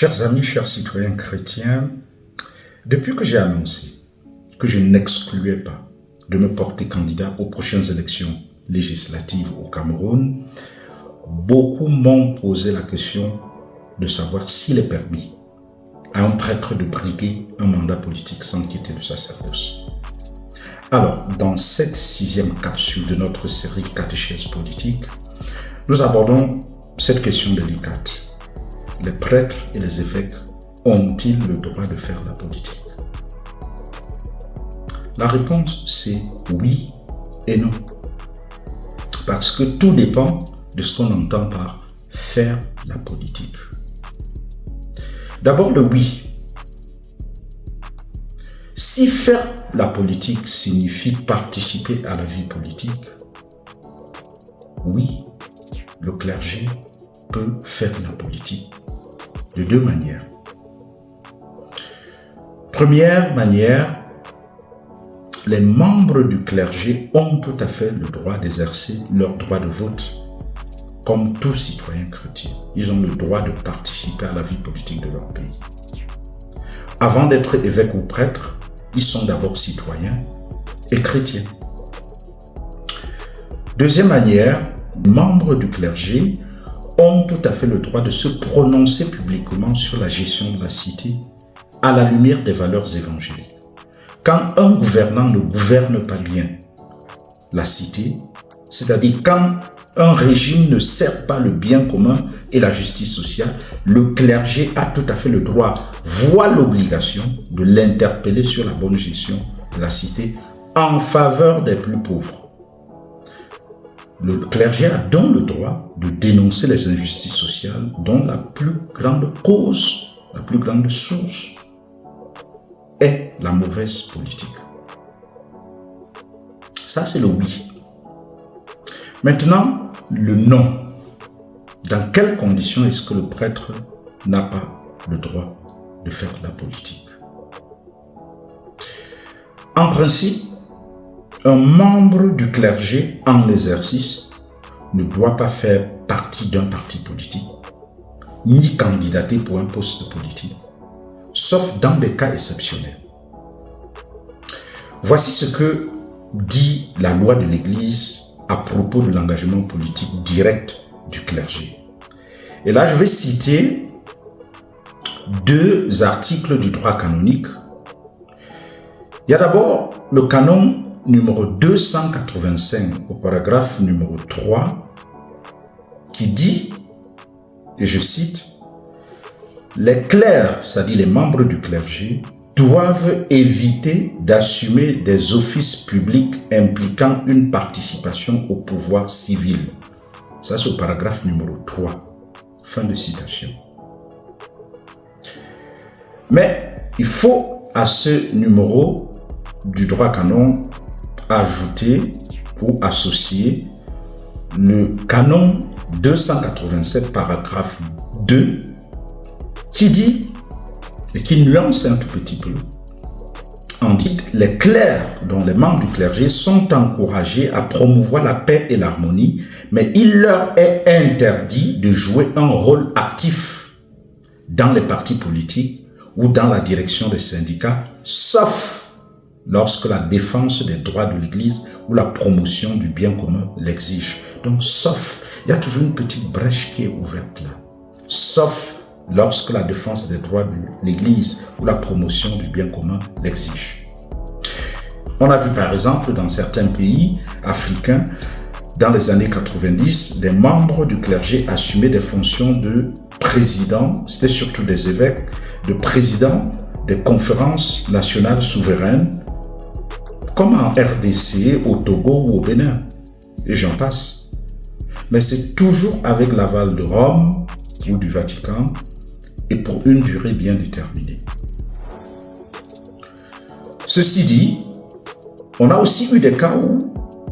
Chers amis, chers citoyens chrétiens, depuis que j'ai annoncé que je n'excluais pas de me porter candidat aux prochaines élections législatives au Cameroun, beaucoup m'ont posé la question de savoir s'il est permis à un prêtre de briguer un mandat politique sans quitter le sacerdoce. Alors, dans cette 6e capsule de notre série Catéchèse politique, nous abordons cette question délicate. Les prêtres et les évêques ont-ils le droit de faire la politique? La réponse, c'est oui et non. Parce que tout dépend de ce qu'on entend par faire la politique. D'abord, le oui. Si faire la politique signifie participer à la vie politique, oui, le clergé peut faire la politique de deux manières. Première manière, les membres du clergé ont tout à fait le droit d'exercer leur droit de vote comme tout citoyen chrétien. Ils ont le droit de participer à la vie politique de leur pays. Avant d'être évêques ou prêtres, ils sont d'abord citoyens et chrétiens. Deuxième manière, les membres du clergé ont tout à fait le droit de se prononcer publiquement sur la gestion de la cité à la lumière des valeurs évangéliques. Quand un gouvernant ne gouverne pas bien la cité, c'est-à-dire quand un régime ne sert pas le bien commun et la justice sociale, le clergé a tout à fait le droit, voire l'obligation de l'interpeller sur la bonne gestion de la cité en faveur des plus pauvres. Le clergé a donc le droit de dénoncer les injustices sociales dont la plus grande cause, la plus grande source est la mauvaise politique. Ça, c'est le oui. Maintenant, le non. Dans quelles conditions est-ce que le prêtre n'a pas le droit de faire la politique? En principe, un membre du clergé en exercice ne doit pas faire partie d'un parti politique, ni candidater pour un poste politique, sauf dans des cas exceptionnels. Voici ce que dit la loi de l'Église à propos de l'engagement politique direct du clergé. Et là, je vais citer 2 articles du droit canonique. Il y a d'abord le canon numéro 285 au paragraphe numéro 3 qui dit, et je cite, « Les clercs, c'est-à-dire les membres du clergé, doivent éviter d'assumer des offices publics impliquant une participation au pouvoir civil. » Ça, c'est au paragraphe numéro 3. Fin de citation. Mais il faut à ce numéro du droit canon ajouter ou associer le canon 287 paragraphe 2 qui dit et qui nuance un tout petit peu. En dit, les clercs, dont les membres du clergé, sont encouragés à promouvoir la paix et l'harmonie, mais il leur est interdit de jouer un rôle actif dans les partis politiques ou dans la direction des syndicats, sauf lorsque la défense des droits de l'Église ou la promotion du bien commun l'exige. Donc, sauf, il y a toujours une petite brèche qui est ouverte là. Sauf lorsque la défense des droits de l'Église ou la promotion du bien commun l'exige. On a vu par exemple dans certains pays africains, dans les années 90, des membres du clergé assumaient des fonctions de président, c'était surtout des évêques, de président des conférences nationales souveraines, comme en RDC, au Togo ou au Bénin, et j'en passe. Mais c'est toujours avec l'aval de Rome ou du Vatican, et pour une durée bien déterminée. Ceci dit, on a aussi eu des cas où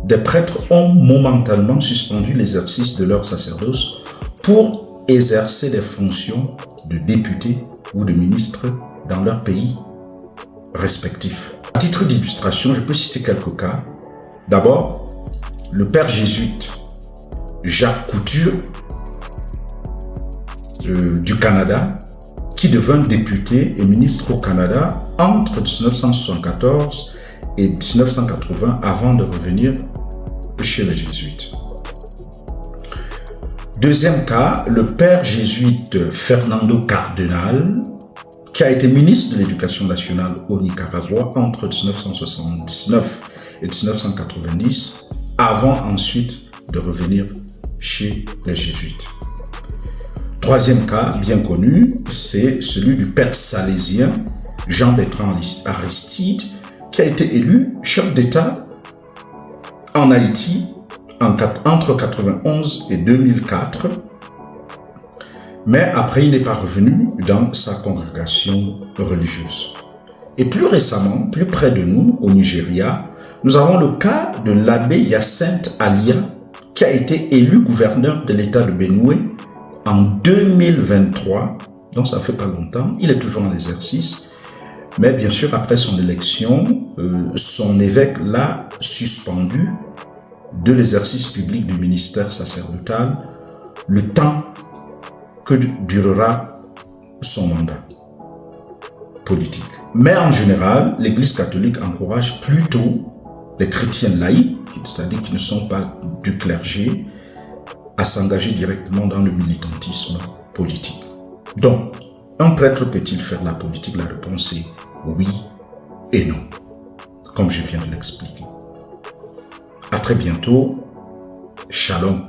des prêtres ont momentanément suspendu l'exercice de leur sacerdoce pour exercer des fonctions de député ou de ministre dans leur pays respectifs. À titre d'illustration, je peux citer quelques cas. D'abord, le père jésuite Jacques Couture du Canada, qui devint député et ministre au Canada entre 1974 et 1980 avant de revenir chez les jésuites. Deuxième cas, le père jésuite Fernando Cardenal, qui a été ministre de l'Éducation nationale au Nicaragua entre 1979 et 1990, avant ensuite de revenir chez les jésuites. Troisième cas, bien connu, c'est celui du père salésien Jean-Bertrand Aristide, qui a été élu chef d'État en Haïti entre 1991 et 2004, mais après il n'est pas revenu dans sa congrégation religieuse. Et plus récemment, plus près de nous, au Nigeria, nous avons le cas de l'abbé Hyacinthe Alia, qui a été élu gouverneur de l'État de Benue en 2023, donc ça fait pas longtemps, il est toujours en exercice, mais bien sûr après son élection, son évêque l'a suspendu de l'exercice public du ministère sacerdotal le temps que durera son mandat politique. Mais en général, l'Église catholique encourage plutôt les chrétiens laïcs, c'est-à-dire qui ne sont pas du clergé, à s'engager directement dans le militantisme politique. Donc, un prêtre peut-il faire la politique? La réponse est oui et non, comme je viens de l'expliquer. À très bientôt. Shalom.